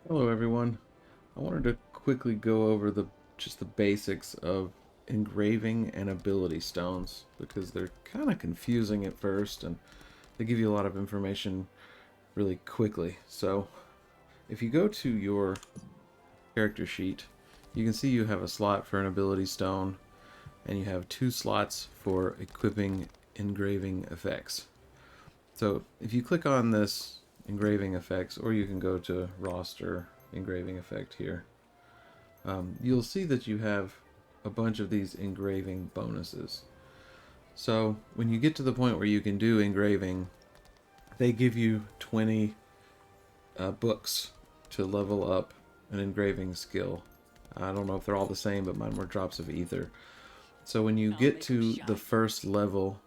Hello everyone. I wanted to quickly go over just the basics of engraving and ability stones because they're kind of confusing at first and they give you a lot of information really quickly. So, if you go to your character sheet, you can see you have a slot for an ability stone and you have two slots for equipping engraving effects. So, if you click on this engraving effects, or you can go to roster engraving effect here, you'll see that you have a bunch of these engraving bonuses. So when you get to the point where you can do engraving, they give you 20 books to level up an engraving skill. I don't know if they're all the same, but mine were drops of ether. So when you get to the first level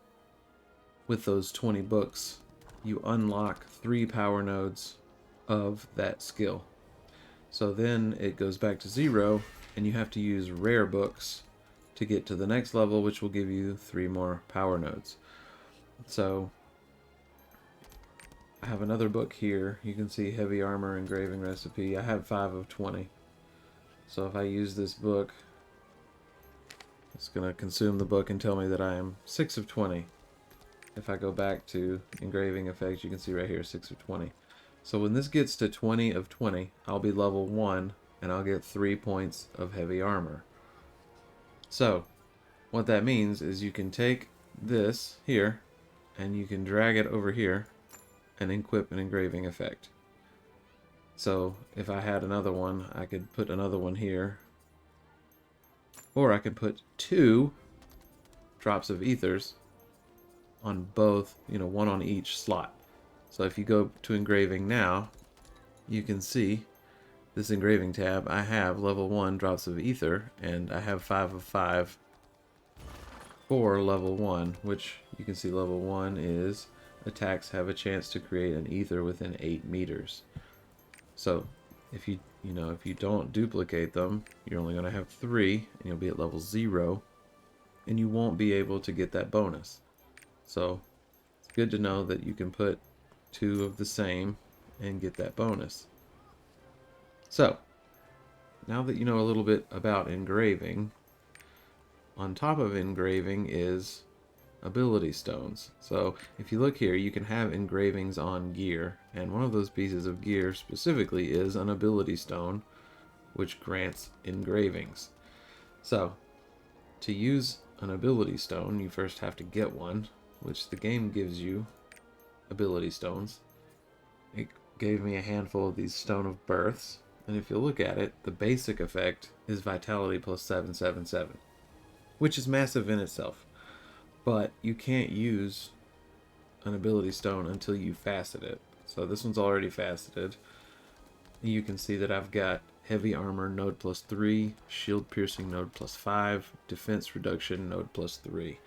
with those 20 books, you unlock 3 power nodes of that skill. So then it goes back to 0, and you have to use rare books to get to the next level, which will give you 3 more power nodes. So I have another book here. You can see heavy armor engraving recipe. I have 5 of 20. So if I use this book, it's going to consume the book and tell me that I am 6 of 20. If I go back to engraving effects, you can see right here 6 of 20. So when this gets to 20 of 20, I'll be level 1 and I'll get 3 points of heavy armor. So what that means is you can take this here and you can drag it over here and equip an engraving effect. So if I had another one, I could put another one here, or I could put 2 drops of ethers on both, one on each slot. So if you go to engraving now, you can see this engraving tab. I have level 1 drops of ether, and I have 5 of 5 for level 1, which you can see level 1 is attacks have a chance to create an ether within 8 meters. So if you don't duplicate them, you're only going to have 3, and you'll be at level 0, and you won't be able to get that bonus. So it's good to know that you can put 2 of the same and get that bonus. So now that you know a little bit about engraving, on top of engraving is ability stones. So if you look here, you can have engravings on gear, and one of those pieces of gear specifically is an ability stone, which grants engravings. So to use an ability stone, you first have to get one, which the game gives you ability stones. It gave me a handful of these Stone of Births, and if you look at it, the basic effect is Vitality plus 777, which is massive in itself. But you can't use an ability stone until you facet it. So this one's already faceted. You can see that I've got heavy armor node plus 3, shield piercing node plus 5, defense reduction node plus 3.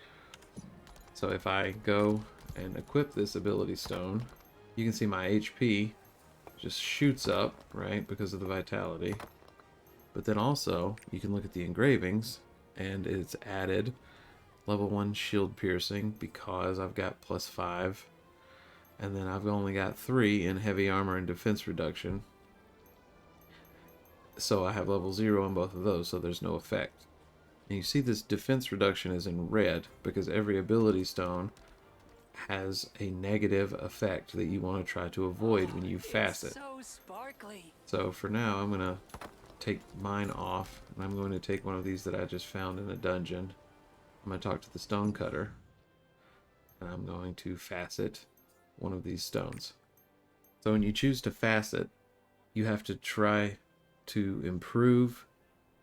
So if I go and equip this ability stone, you can see my HP just shoots up, right, because of the vitality. But then also, you can look at the engravings, and it's added level 1 shield piercing because I've got plus 5. And then I've only got 3 in heavy armor and defense reduction. So I have level 0 in both of those, so there's no effect. And you see this defense reduction is in red because every ability stone has a negative effect that you want to try to avoid when you facet. So sparkly. So for now, I'm going to take mine off, and I'm going to take one of these that I just found in a dungeon. I'm going to talk to the stone cutter, and I'm going to facet one of these stones. So when you choose to facet, you have to try to improve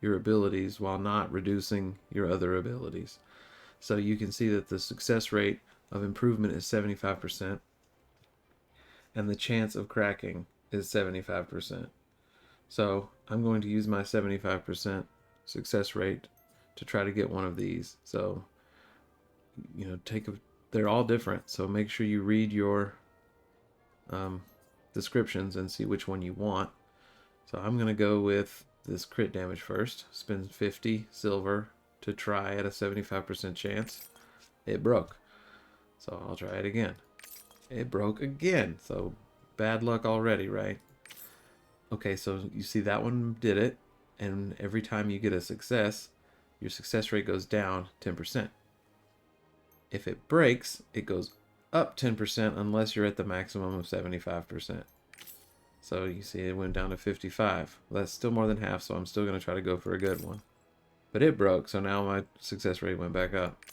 your abilities while not reducing your other abilities. So you can see that the success rate of improvement is 75%, and the chance of cracking is 75%. So I'm going to use my 75% success rate to try to get one of these. So, they're all different. So make sure you read your descriptions and see which one you want. So I'm going to go with this crit damage first. Spend 50 silver to try at a 75% chance. It broke. So I'll try it again. It broke again. So bad luck already, right? Okay, so you see that one did it, and every time you get a success, your success rate goes down 10%. If it breaks, it goes up 10% unless you're at the maximum of 75%. So you see it went down to 55. Well, that's still more than half, so I'm still going to try to go for a good one. But it broke, so now my success rate went back up.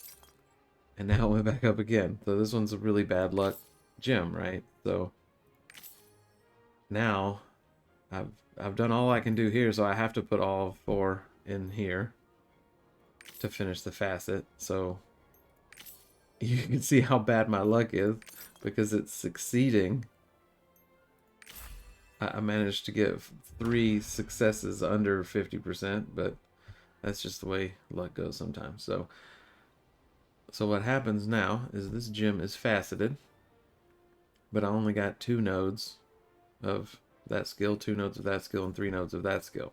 And now it went back up again. So this one's a really bad luck gem, right? So now I've done all I can do here, so I have to put all 4 in here to finish the facet. So you can see how bad my luck is because it's succeeding. I managed to get 3 successes under 50%, but that's just the way luck goes sometimes. So what happens now is this gem is faceted, but I only got 2 nodes of that skill, 2 nodes of that skill, and 3 nodes of that skill.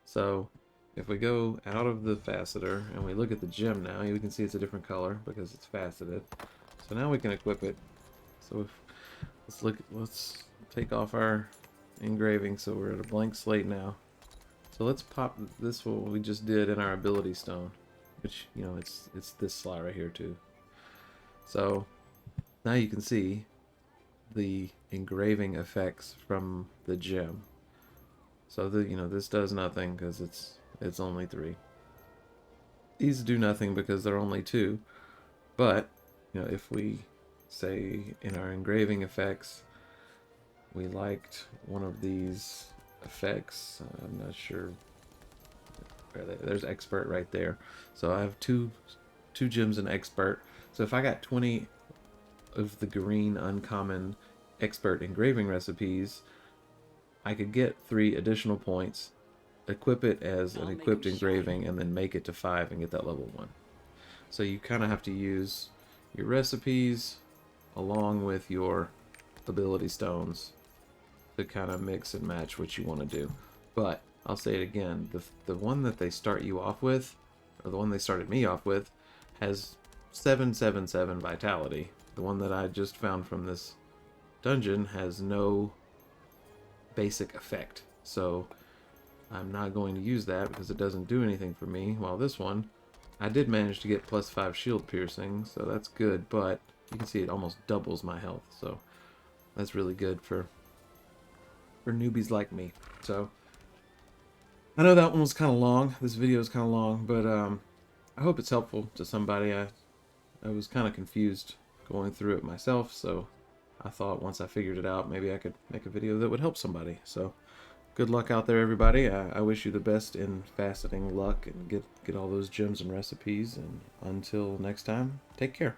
So if we go out of the faceter and we look at the gem now, we can see it's a different color because it's faceted. So now we can equip it. So let's take off our engraving, so we're at a blank slate now. So let's pop this, what we just did in our ability stone, which, you know, it's this slot right here too. So now you can see the engraving effects from the gem. So this does nothing because it's only 3. These do nothing because they're only 2. But if we say in our engraving effects we liked one of these effects, I'm not sure. There's expert right there. So I have two gems in expert. So if I got 20 of the green uncommon expert engraving recipes, I could get 3 additional points, equip it as an equipped engraving, and then make it to 5 and get that level 1. So you kind of have to use your recipes along with your ability stones to kind of mix and match what you want to do. But I'll say it again, the one that they start you off with, or the one they started me off with, has 777 vitality. The one that I just found from this dungeon has no basic effect, so I'm not going to use that because it doesn't do anything for me. While this one, I did manage to get +5 shield piercing, so that's good, but you can see it almost doubles my health, so that's really good for newbies like me. So I know that one was kind of long. This video is kind of long, but I hope it's helpful to somebody. I was kind of confused going through it myself, so I thought once I figured it out, maybe I could make a video that would help somebody. So good luck out there, everybody. I wish you the best in faceting luck and get all those gems and recipes. And until next time, take care.